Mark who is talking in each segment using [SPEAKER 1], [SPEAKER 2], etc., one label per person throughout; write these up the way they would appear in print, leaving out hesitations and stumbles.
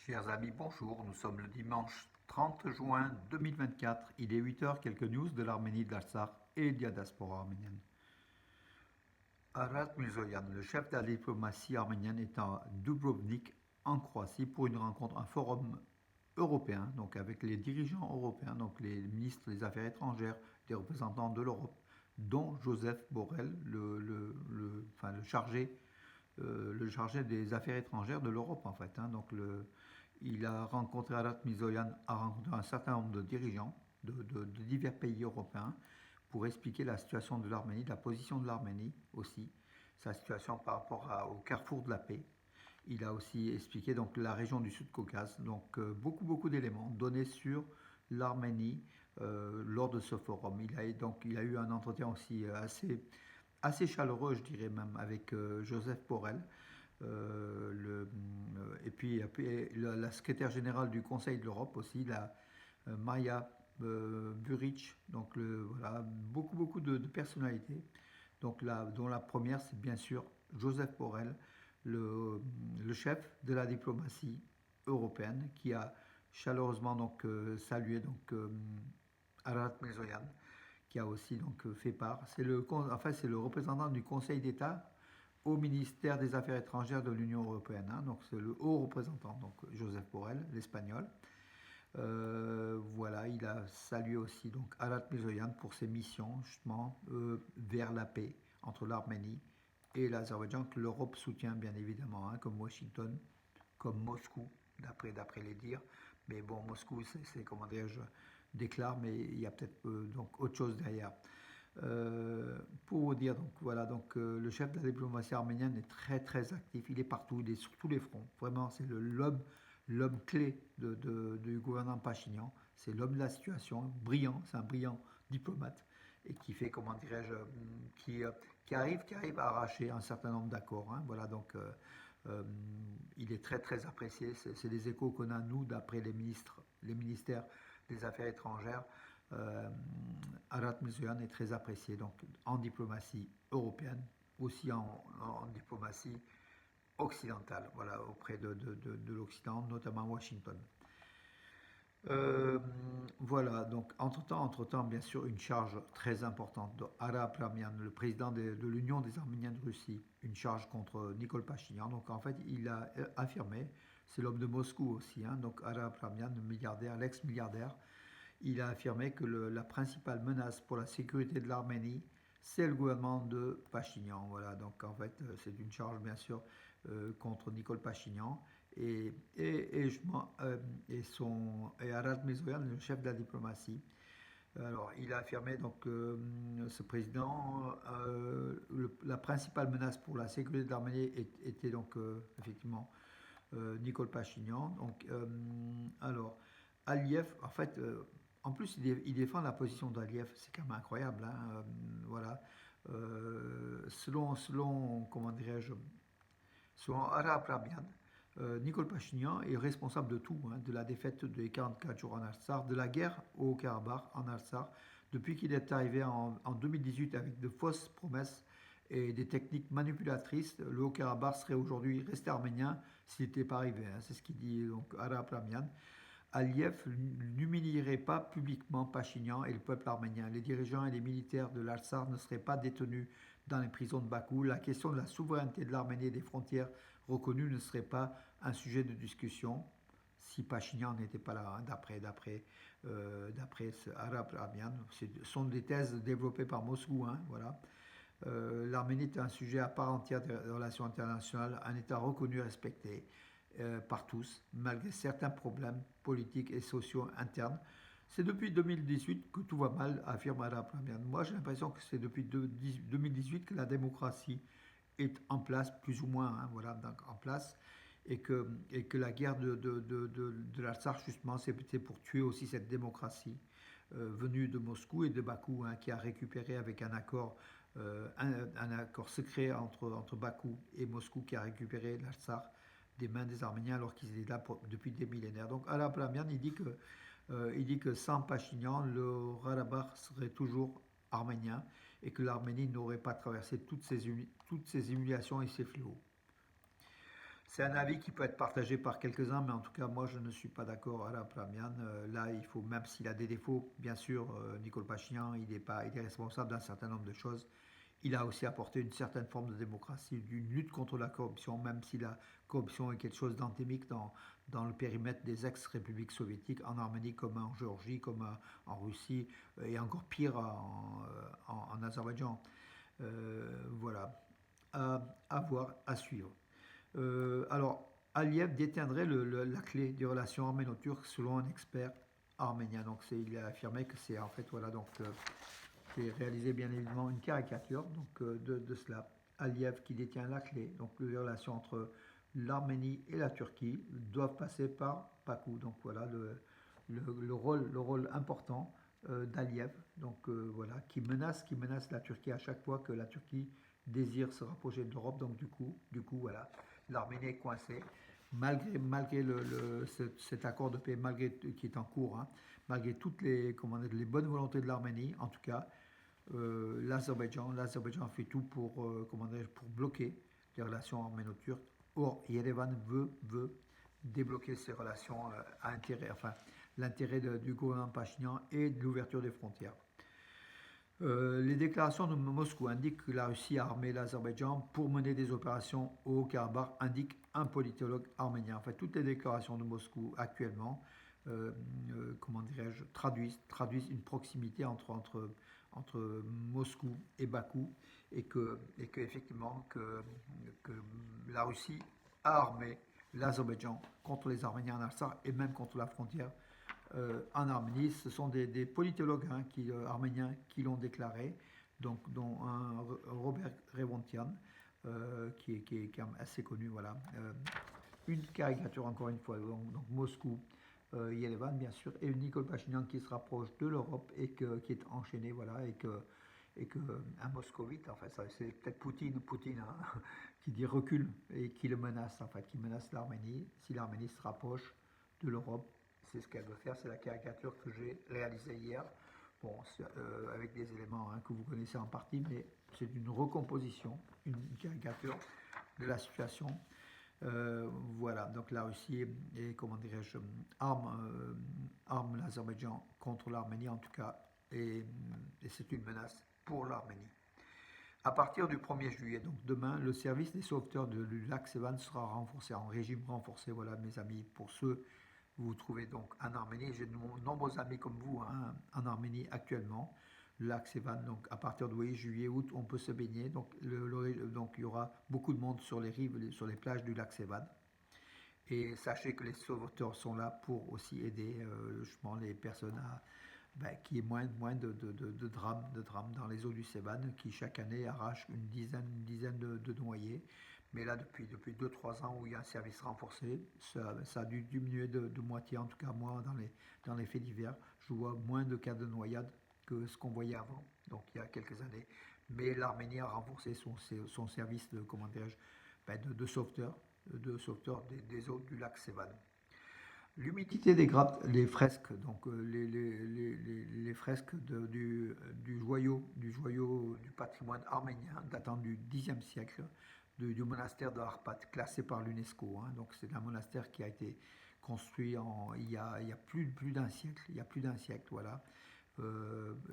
[SPEAKER 1] Chers amis, bonjour. Nous sommes le dimanche 30 juin 2024. Il est 8 heures. Quelques news de l'Arménie, de l'Artsakh et de la diaspora arménienne. Arat Mirzoyan, le chef de la diplomatie arménienne, est à Dubrovnik, en Croatie, pour une rencontre, un forum européen, donc avec les dirigeants européens, donc les ministres des Affaires étrangères, des représentants de l'Europe, dont Joseph Borrell, le chargé des Affaires étrangères de l'Europe, en fait. Il a rencontré, Arat Mirzoyan a rencontré un certain nombre de dirigeants de divers pays européens pour expliquer la situation de l'Arménie, la position de l'Arménie aussi, sa situation par rapport au carrefour de la paix. Il a aussi expliqué donc la région du Sud-Caucase, donc beaucoup d'éléments donnés sur l'Arménie lors de ce forum. Il a eu un entretien aussi assez chaleureux, je dirais même, avec Joseph Borrell, et puis la secrétaire générale du Conseil de l'Europe aussi, Maria Buric, donc voilà, beaucoup de personnalités, dont la première c'est bien sûr Joseph Borrell, le chef de la diplomatie européenne, qui a chaleureusement salué Arat Mirzoyan, qui a aussi fait part. C'est le représentant du Conseil d'État au ministère des Affaires étrangères de l'Union européenne. Donc c'est le haut représentant, donc Joseph Borrell, l'espagnol. Voilà, il a salué aussi donc Arat Mirzoyan pour ses missions justement vers la paix entre l'Arménie et l'Azerbaïdjan, que l'Europe soutient bien évidemment, comme Washington, comme Moscou, d'après les dires. Mais bon, Moscou, c'est comment dirais-je, déclare, mais il y a peut-être donc autre chose derrière. Pour vous dire, donc voilà, le chef de la diplomatie arménienne est très actif, il est partout, il est sur tous les fronts. Vraiment, c'est l'homme clé du gouvernement Pachinian. C'est l'homme de la situation, brillant, c'est un brillant diplomate et qui fait, comment dirais-je, qui arrive à arracher un certain nombre d'accords. Voilà, euh, il est très apprécié. C'est des échos qu'on a, nous, d'après les ministères des Affaires étrangères. Euh, Arat Mirzoyan est très apprécié donc, en diplomatie européenne, aussi en diplomatie occidentale, voilà, auprès de l'Occident, notamment Washington. Euh, voilà, donc entre-temps, bien sûr, une charge très importante de Ara Abramian, le président de l'Union des Arméniens de Russie, une charge contre Nicole Pachinian. Donc en fait, il a affirmé, c'est l'homme de Moscou aussi, donc Ara Abramian, le milliardaire, l'ex-milliardaire, il a affirmé que la principale menace pour la sécurité de l'Arménie, c'est le gouvernement de Pachinian. Voilà, donc en fait, c'est une charge bien sûr contre Nicole Pachinian et Arad Mirzoyan, le chef de la diplomatie. Alors, il a affirmé ce président, la principale menace pour la sécurité de l'Arménie était effectivement Nicole Pachinian. Alors, Aliyev, en fait, en plus, il défend la position d'Aliyev, c'est quand même incroyable. Voilà. Comment dirais-je, selon Ara Abramian, Nicole Pachinian est responsable de tout, de la défaite des 44 jours en Artsakh, de la guerre au Karabakh en Artsakh, depuis qu'il est arrivé en 2018 avec de fausses promesses et des techniques manipulatrices. Le Haut-Karabakh serait aujourd'hui resté arménien s'il n'était pas arrivé. C'est ce qu'il dit donc Ara Abramian. Aliyev n'humilierait pas publiquement Pachinian et le peuple arménien. Les dirigeants et les militaires de l'Artsakh ne seraient pas détenus dans les prisons de Bakou. La question de la souveraineté de l'Arménie et des frontières reconnues ne serait pas un sujet de discussion si Pachinian n'était pas là, d'après ce Arab Amian. Ce sont des thèses développées par Moscou. Voilà. L'Arménie est un sujet à part entière des relations internationales, un État reconnu et respecté par tous, malgré certains problèmes politiques et sociaux internes. C'est depuis 2018 que tout va mal, affirme Arab Ramian. Moi, j'ai l'impression que c'est depuis 2018 que la démocratie est en place, plus ou moins, voilà, donc en place, et que la guerre de l'Artsakh, justement, c'était pour tuer aussi cette démocratie venue de Moscou et de Bakou, qui a récupéré avec un accord secret entre Bakou et Moscou, qui a récupéré l'Artsakh des mains des Arméniens alors qu'ils étaient là depuis des millénaires. Donc Ala Plamian, il dit que sans Pachinian, le Karabakh serait toujours arménien et que l'Arménie n'aurait pas traversé toutes ces humiliations et ces fléaux. C'est un avis qui peut être partagé par quelques-uns, mais en tout cas, moi, je ne suis pas d'accord à la Plamian. Là, il faut, même s'il a des défauts, bien sûr, Nicole Pachinian, il est pas, il est responsable d'un certain nombre de choses. Il a aussi apporté une certaine forme de démocratie, d'une lutte contre la corruption, même si la corruption est quelque chose d'endémique dans le périmètre des ex-républiques soviétiques, en Arménie comme en Géorgie, comme en Russie, et encore pire en Azerbaïdjan. Voilà, à voir, à suivre. Alors, Aliyev détiendrait la clé des relations arméno-turques selon un expert arménien. Donc, il a affirmé que c'est en fait, voilà, donc c'est réalisé bien évidemment une caricature donc, de cela. Aliyev qui détient la clé, donc les relations entre l'Arménie et la Turquie doivent passer par Bakou. Donc voilà le rôle important d'Aliyev, donc voilà, qui menace la Turquie à chaque fois que la Turquie désire se rapprocher de l'Europe. Donc du coup voilà, l'Arménie est coincée. Malgré cet accord de paix, malgré qui est en cours, hein, malgré toutes les bonnes volontés de l'Arménie, en tout cas, l'Azerbaïdjan fait tout pour bloquer les relations arméno-turques. Or, Yerevan veut débloquer ces relations à intérêt, enfin, l'intérêt du gouvernement Pachinian et de l'ouverture des frontières. Les déclarations de Moscou indiquent que la Russie a armé l'Azerbaïdjan pour mener des opérations au Haut-Karabakh, indique un politologue arménien. En fait, toutes les déclarations de Moscou actuellement, comment dirais-je, traduisent une proximité entre Moscou et Bakou et que effectivement que la Russie a armé l'Azerbaïdjan contre les Arméniens en Artsakh et même contre la frontière en Arménie. Ce sont des politologues hein, arméniens qui l'ont déclaré, donc, dont un Robert Revontian, qui est quand même assez connu. Voilà. Une caricature, encore une fois, donc Moscou, Yerevan, bien sûr, et Nicole Pachinian qui se rapproche de l'Europe qui est enchaîné, voilà, et que un moscovite, enfin, c'est peut-être Poutine hein, qui dit recul et qui le menace, en fait, qui menace l'Arménie. Si l'Arménie se rapproche de l'Europe, c'est ce qu'elle veut faire. C'est la caricature que j'ai réalisée hier. Bon, avec des éléments hein, que vous connaissez en partie, mais c'est une recomposition, une caricature de la situation. Voilà, donc la Russie comment dirais-je, arme l'Azerbaïdjan contre l'Arménie en tout cas, et c'est une menace pour l'Arménie. À partir du 1er juillet, donc demain, le service des sauveteurs du lac Sevan sera renforcé, en régime renforcé. Voilà, mes amis, pour ceux vous vous trouvez donc en Arménie. J'ai de nombreux amis comme vous hein, en Arménie actuellement. Le lac Sevan, donc à partir de juillet, août, on peut se baigner. Donc, donc il y aura beaucoup de monde sur les rives, sur les plages du lac Sevan. Et sachez que les sauveteurs sont là pour aussi aider justement les personnes qui est moins de drames dans les eaux du Sevan, qui chaque année arrachent une dizaine de noyés. Mais là, depuis 2-3 ans où il y a un service renforcé, ça a dû diminuer de moitié. En tout cas, moi, dans les faits divers, je vois moins de cas de noyade que ce qu'on voyait avant, donc il y a quelques années. Mais l'Arménie a renforcé son service de, comment dirais-je, de sauveteurs, des eaux du lac Sevan. L'humidité dégrade les fresques, donc les fresques du joyau du patrimoine arménien datant du Xe siècle, du monastère de Arpat, classé par l'UNESCO. Hein. Donc c'est un monastère qui a été construit il y a plus d'un siècle, voilà,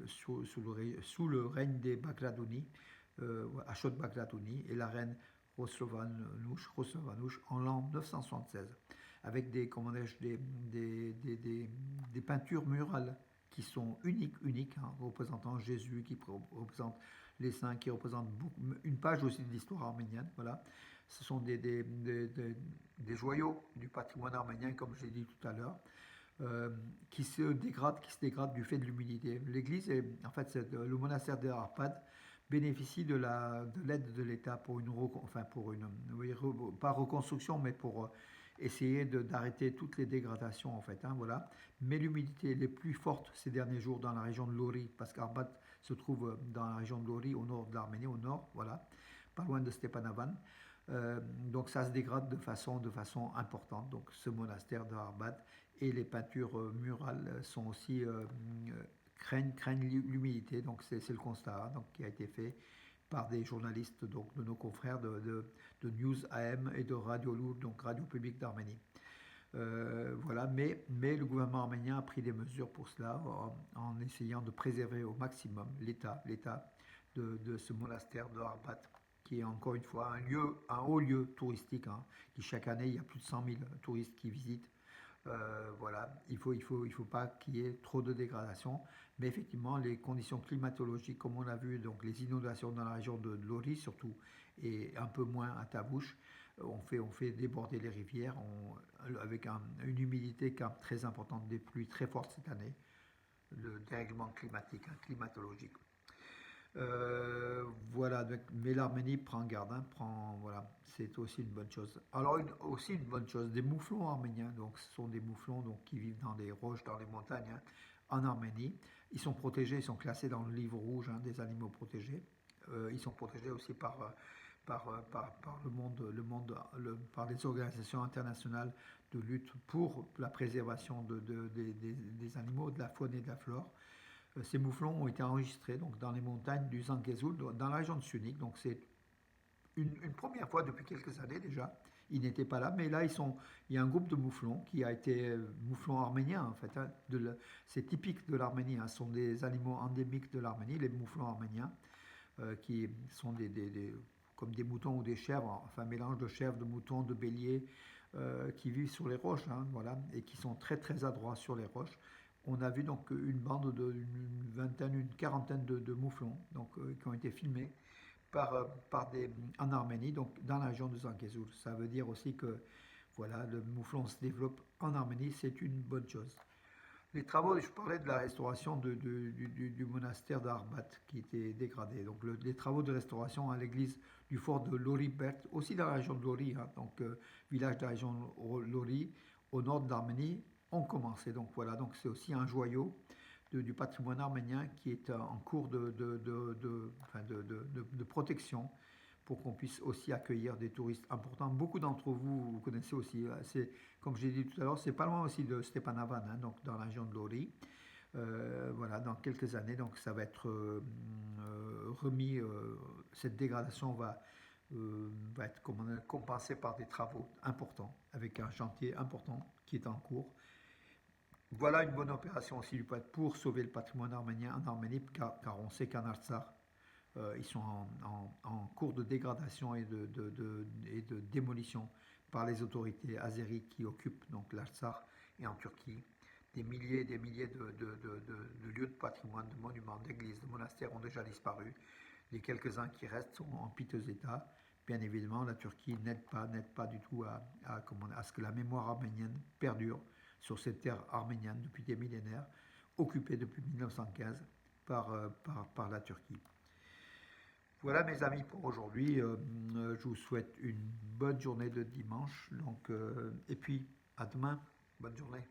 [SPEAKER 1] sous le règne des Bagradouni, Ashot Bagradouni, et la reine Rosovanouch en l'an 976, avec des peintures murales qui sont uniques hein, représentant Jésus, qui représentent les saints, qui représentent une page aussi de l'histoire arménienne. Voilà. Ce sont des joyaux du patrimoine arménien, comme j'ai dit tout à l'heure, qui se dégradent du fait de l'humidité. L'église, en fait, le monastère de Arpad bénéficie de l'aide de l'État pour pas reconstruction, mais pour essayer d'arrêter toutes les dégradations en fait. Hein, voilà. Mais l'humidité est plus forte ces derniers jours dans la région de Lori, parce qu'Arbat se trouve dans la région de Lori, au nord de l'Arménie, au nord, voilà, pas loin de Stepanavan. Donc ça se dégrade de façon importante. Donc ce monastère de Arbat et les peintures murales sont aussi craignent l'humidité. Donc c'est le constat hein, donc, qui a été fait par des journalistes donc, de nos confrères de News AM et de Radio Loud, donc Radio Publique d'Arménie. Voilà, mais le gouvernement arménien a pris des mesures pour cela en essayant de préserver au maximum l'état de ce monastère de Arbat, qui est encore une fois un haut lieu touristique, hein, qui chaque année il y a plus de 100 000 touristes qui visitent. Voilà, il faut pas qu'il y ait trop de dégradation, mais effectivement les conditions climatologiques, comme on a vu, donc les inondations dans la région de Lori surtout, et un peu moins à Tabouche, on fait déborder les rivières avec une humidité quand même très importante, des pluies très fortes cette année, le dérèglement climatique, hein, climatologique. Voilà, donc, mais l'Arménie prend garde, hein, voilà, c'est aussi une bonne chose. Alors aussi une bonne chose, des mouflons arméniens, donc ce sont des mouflons donc, qui vivent dans des roches, dans les montagnes, hein, en Arménie. Ils sont protégés, ils sont classés dans le livre rouge, hein, des animaux protégés. Ils sont protégés aussi par par les organisations internationales de lutte pour la préservation des animaux, de la faune et de la flore. Ces mouflons ont été enregistrés donc, dans les montagnes du Zangezur, dans la région de Sunik. Donc c'est une première fois depuis quelques années déjà. Ils n'étaient pas là, mais là il y a un groupe de mouflons qui a été mouflons arméniens en fait. Hein, c'est typique de l'Arménie. Hein, ce sont des animaux endémiques de l'Arménie, les mouflons arméniens, qui sont comme des moutons ou des chèvres, enfin mélange de chèvres, de moutons, de béliers, qui vivent sur les roches, hein, voilà, et qui sont très très adroits sur les roches. On a vu donc une bande d'une vingtaine, une quarantaine de mouflons donc, qui ont été filmés en Arménie, donc dans la région de Zangezur. Ça veut dire aussi que voilà, le mouflon se développe en Arménie, c'est une bonne chose. Les travaux, je parlais de la restauration du monastère d'Arbat qui était dégradé. Donc les travaux de restauration à l'église du fort de Lori-Bert, aussi dans la région de Lori, hein, donc village de la région de Lori, au nord d'Arménie, ont commencé. Donc voilà, donc c'est aussi un joyau du patrimoine arménien qui est en cours de protection pour qu'on puisse aussi accueillir des touristes importants. Beaucoup d'entre vous, vous connaissez aussi, c'est, comme j'ai dit tout à l'heure, c'est pas loin aussi de Stepanavan, hein, donc dans la région de Lori. Voilà, dans quelques années, donc ça va être remis, cette dégradation va être compensée par des travaux importants, avec un chantier important qui est en cours. Voilà une bonne opération aussi pour sauver le patrimoine arménien en Arménie, car on sait qu'en Artsakh, ils sont en cours de dégradation et de démolition par les autorités azéries qui occupent donc l'Artsakh et en Turquie. Des milliers et des milliers de lieux de patrimoine, de monuments, d'églises, de monastères ont déjà disparu. Les quelques-uns qui restent sont en piteux état. Bien évidemment, la Turquie n'aide pas du tout à ce que la mémoire arménienne perdure sur cette terre arménienne depuis des millénaires, occupée depuis 1915 par la Turquie. Voilà mes amis pour aujourd'hui. Je vous souhaite une bonne journée de dimanche. Donc, et puis à demain. Bonne journée.